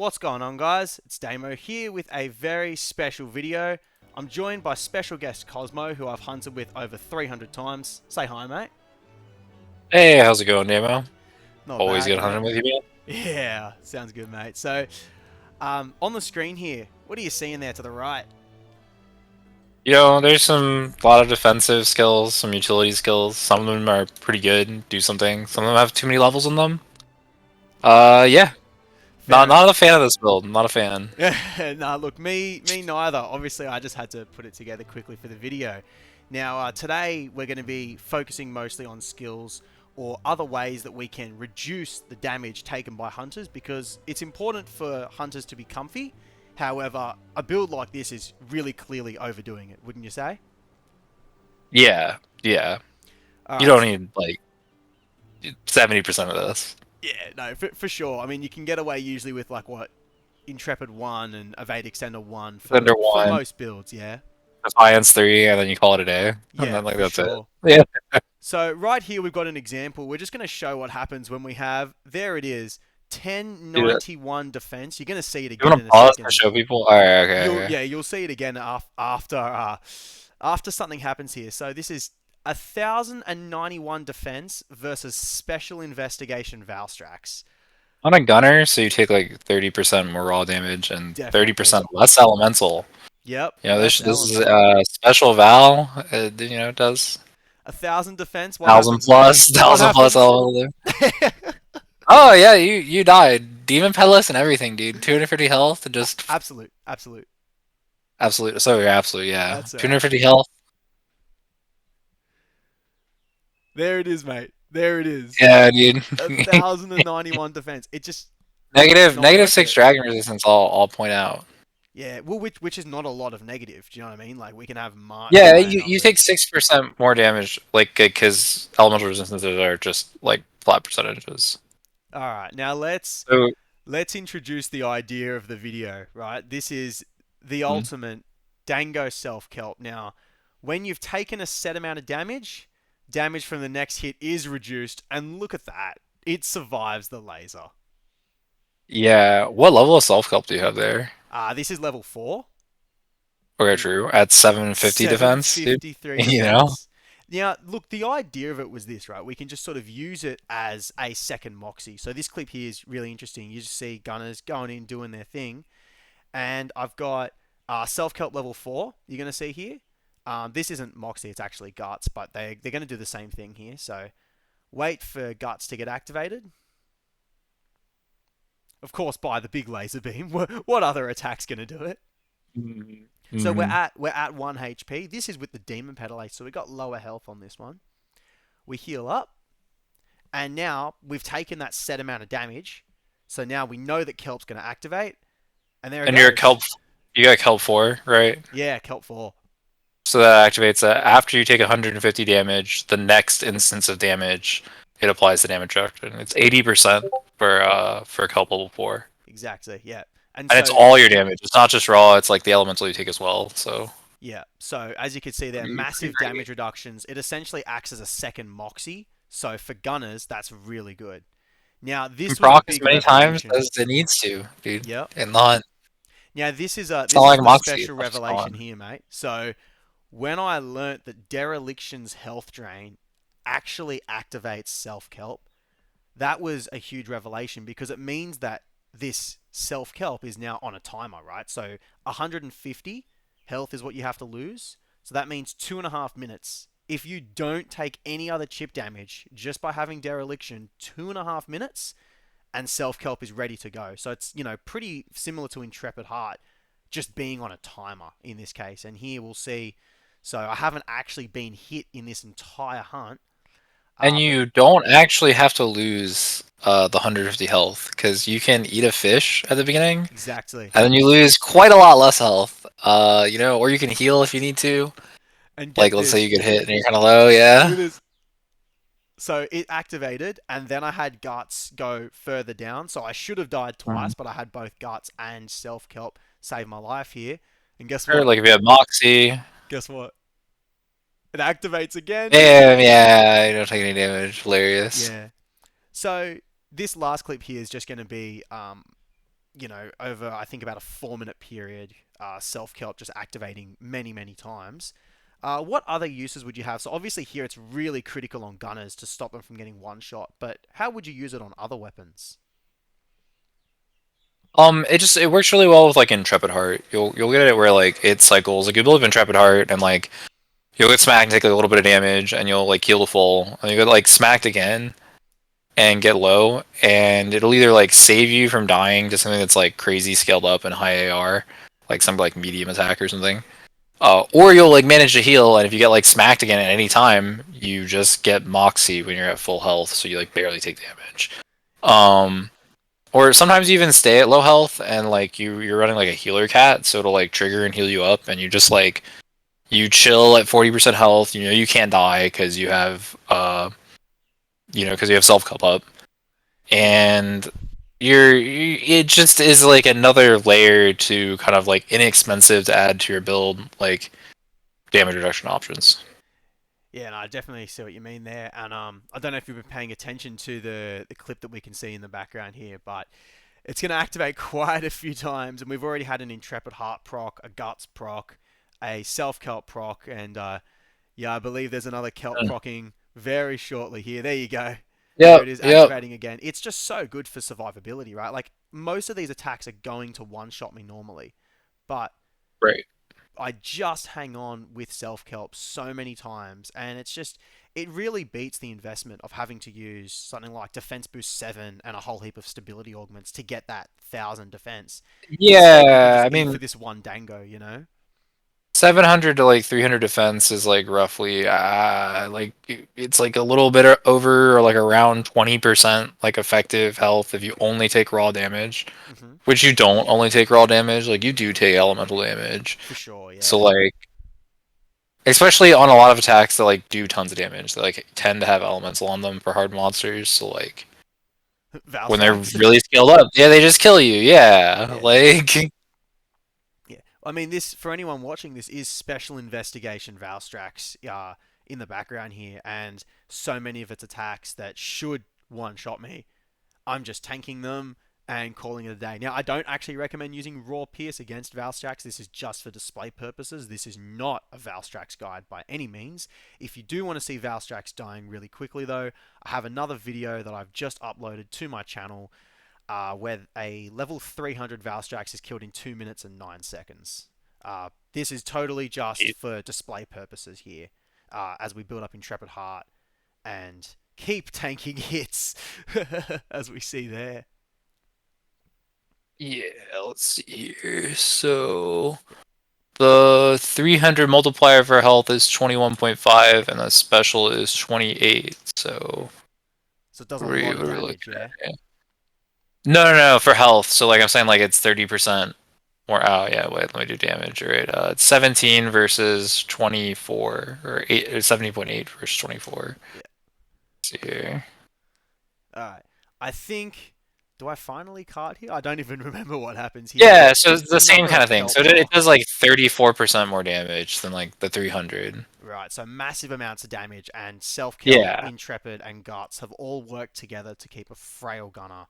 What's going on, guys? It's Damo here with a very special video. I'm joined by special guest Cosmo, who I've hunted with over 300 times. Say hi, mate. Hey, how's it going, Nemo? Not Always bad, good mate. hunting with you, man. Yeah, sounds good, mate. So, on the screen here, what are you seeing there to the right? There's a lot of defensive skills, some utility skills. Some of them are pretty good, do something. Some of them have too many levels in them. Yeah. Not Fair. not a fan of this build. Not a fan. Yeah, nah, look, me neither. Obviously, I just had to put it together quickly for the video. Now, today we're going to be focusing mostly on skills or other ways that we can reduce the damage taken by hunters because it's important for hunters to be comfy. However, a build like this is really clearly overdoing it, wouldn't you say? Yeah, yeah. All You right. don't need like 70% of this. Yeah, no, for sure. I mean, you can get away usually with like what Intrepid 1 and Evade Extender 1 Under for one, most builds, yeah. Defiance 3, and then you call it a day, and Yeah, then like for that's it. sure. Yeah. So right here we've got an example. We're just going to show what happens when we have, there it is, You, 1091 defense. You're going to see it you again want in to a pause to second. show people? All right, okay, You'll okay. yeah, you'll see it again after something happens here. So this is 1091 defense versus special investigation Valstrax. On a gunner, so you take like 30% more raw damage and Definitely. 30% less elemental. Yep, This less this is elemental. special Val. It does 1000 defense. What thousand happens, mate? plus, What thousand plus happens? elemental. Oh yeah, you died. Demon Peddless and everything, dude. 250 health, just Absolute, absolute. absolute. So yeah, absolute, yeah. That's all right. 250 health. There it is, mate. There it is. Yeah, dude. 1091 defense. It just Negative not negative worth six it. dragon resistance. I'll point out. Yeah, well, which is not a lot of negative. Do you know what I mean? Like we can have Yeah, higher you take numbers. 6% more damage, like because elemental resistances are just like flat percentages. All right, now let's So let's introduce the idea of the video. Right, this is the mm, ultimate Dango self kelp. Now, when you've taken a set amount of damage, damage from the next hit is reduced, and look at that, it survives the laser. yeah, what level of self help do you have there? This is level 4. Okay, true. At 750 defense, dude. 753 You know? defense. Now, look, the idea of it was this, right? We can just sort of use it as a second Moxie. So this clip here is really interesting. You just see gunners going in, doing their thing. And I've got self-kelp level 4, you're going to see here. This isn't Moxie, it's actually Guts, but they're going to do the same thing here. So wait for Guts to get activated. Of course, by the big laser beam. What other attack's going to do it? So we're Mm-hmm. at 1 HP. This is with the Demon Petal, so we got lower health on this one. We heal up, and now we've taken that set amount of damage. So now we know that Kelp's going to activate, and there it And you're a goes. kelp. You got kelp 4, right? Yeah, Kelp 4. So that activates that after you take 150 damage, the next instance of damage, it applies the damage reduction. It's 80% for kelp level 4. Exactly, yeah. And And it's so, all your damage. It's not just raw, it's like the elemental you take as well. So yeah. So as you can see there, pretty massive great. damage reductions. It essentially acts as a second Moxie. So for gunners, that's really good. Now, And this was a proc as big many times revelation. as it needs to, dude. Yep. And not Now, this is it's not like the Moxie, special it's not just revelation gone. here, mate. So when I learnt that Dereliction's health drain actually activates self kelp, that was a huge revelation because it means that this self kelp is now on a timer, right? So 150 health is what you have to lose. So that means 2.5 minutes. If you don't take any other chip damage just by having dereliction, 2.5 minutes and self kelp is ready to go. So it's pretty similar to Intrepid Heart, just being on a timer in this case. And here we'll see. So I haven't actually been hit in this entire hunt, And but you don't actually have to lose the 150 health because you can eat a fish at the beginning, exactly. and then you lose quite a lot less health. Or you can heal if you need to. And Like, get let's say this. you get hit and you're kind of low, Look yeah. at this. So it activated, and then I had guts go further down. So I should have died Mhm. twice, but I had both guts and self kelp save my life here. And guess Or what? like if you have Moxie, Guess what? It activates again. damn, yeah, you don't take any damage. Hilarious. Yeah. So this last clip here is just going to be over I think about a 4 minute period, self kelp just activating many, many times. What other uses would you have? So obviously here it's really critical on gunners to stop them from getting one shot, but how would you use it on other weapons? It works really well with like Intrepid Heart. You'll get it where like it cycles. Like you build Intrepid Heart and like you'll get smacked and take like, a little bit of damage and you'll like heal to full. And you get like smacked again and get low, and it'll either like save you from dying to something that's like crazy scaled up and high AR, like some like medium attack or something. Or you'll like manage to heal, and if you get like smacked again at any time, you just get Moxie when you're at full health, so you like barely take damage. Um, or sometimes you even stay at low health, and like you're running like a healer cat, so it'll like trigger and heal you up, and you just like you chill at 40% health. You know you can't die because you have because you have self cup up, Yeah. and it just is like another layer to kind of like inexpensive to add to your build, like damage reduction options. Yeah, and I definitely see what you mean there. And I don't know if you've been paying attention to the clip that we can see in the background here, but it's going to activate quite a few times, and we've already had an Intrepid Heart proc, a Guts proc, a Self Kelp proc, and yeah, I believe there's another Kelp Mm. procking very shortly here. There you go. There Yep, it is, yep. activating again. It's just so good for survivability, right? Like, most of these attacks are going to one-shot me normally, but Right. I just hang on with self kelp so many times, and it really beats the investment of having to use something like defense boost 7 and a whole heap of stability augments to get that 1,000 defense. Instead, you can Yeah, just I eat for mean, this one dango, you know? 700 to like 300 defense is like roughly like it's like a little bit over or like around 20% like effective health if you only take raw damage, Hmm. which you don't only take raw damage, like you do take elemental damage. For sure, So yeah. like especially on a lot of attacks that like do tons of damage, they like tend to have elemental on them for hard monsters, so like when they're Valstrax? really scaled up, yeah, they just kill you. Yeah. Yeah. Like Yeah. I mean, this, for anyone watching, this is Special Investigation Valstrax in the background here, and so many of its attacks that should one shot me, I'm just tanking them and calling it a day. Now, I don't actually recommend using Raw Pierce against Valstrax. This is just for display purposes. This is not a Valstrax guide by any means. If you do want to see Valstrax dying really quickly, though, I have another video that I've just uploaded to my channel where a level 300 Valstrax is killed in 2 minutes and 9 seconds. This is totally just for display purposes here as we build up Intrepid Heart and keep tanking hits as we see there. yeah, let's see here. So the 300 multiplier for health is 21.5 and the special is 28. So So it does a what lot of are we damage, looking at yeah? here? No, no, no, for health. So like I'm saying like it's 30% more. Oh yeah, wait, let me do damage. All right, it's 17 versus 24 or 8 or 70.8 versus 24. Yeah. Let's see here. Alright. I think. Do I finally cart here? I don't even remember what happens here, Yeah, but so it's the the same number kind of of thing. So kelp it does like procs. 34% more damage than like the 300. Right, so massive amounts of damage, and Self Kelp, Yeah. Intrepid, and Guts have all worked together to keep a frail gunner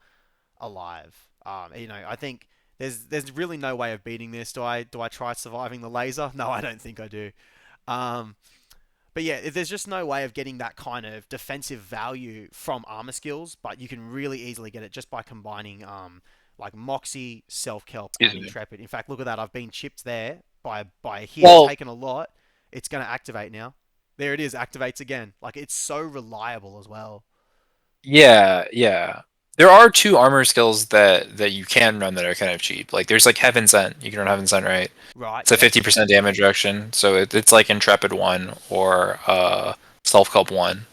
alive. I think there's really no way of beating this. Do I try surviving the laser? No, I don't think I do. Um, but yeah, there's just no way of getting that kind of defensive value from armor skills, but you can really easily get it just by combining like Moxie, Self Kelp, and Excuse me. Intrepid. In fact, look at that. I've been chipped there by a heal, Well, taken a lot. It's gonna activate now. There it is, activates again. Like, it's so reliable as well. yeah, yeah. There are two armor skills that you can run that are kind of cheap. Like there's like Heaven Sent. You can run Heaven Sent, right? Right? It's a Yep. 50% damage reduction. So it's like Intrepid 1 or Self Help 1.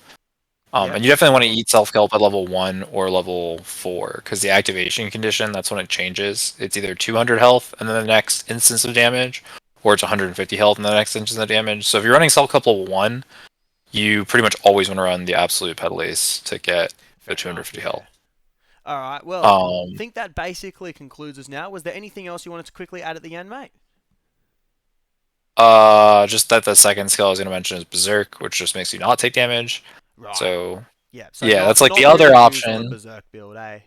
Yep, And you for definitely want to sure. eat Self Help at level 1 or level 4 because the activation condition, that's when it changes. It's either 200 health and then the next instance of damage, or it's 150 health and the next instance of damage. So if you're running Self Help level 1, you pretty much always want to run the absolute pedal ace to get the Fair enough. 250 Yeah. health. All right. Well, Um, think that basically concludes us now. Was there anything else you wanted to quickly add at the end, mate? just that the second skill I was going to mention is Berserk, which just makes you not take damage. Right. So Yeah. So yeah, not that's like the not other really used on a option. berserk build, eh?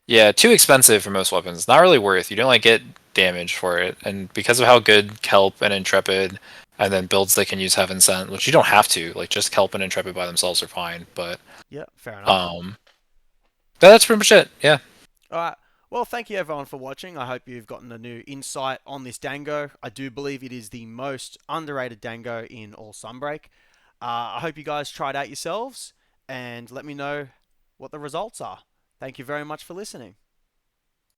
Yeah, too expensive for most weapons. Not really worth. You don't like get damage for it, and because of how good Kelp and Intrepid, and then builds they can use Heaven Sent, which you don't have to. Like just Kelp and Intrepid by themselves are fine. But Yeah, fair enough. um, that's pretty much it. Yeah. All right. Well, thank you everyone for watching. I hope you've gotten a new insight on this Dango. I do believe it is the most underrated Dango in all Sunbreak. I hope you guys try it out yourselves and let me know what the results are. Thank you very much for listening.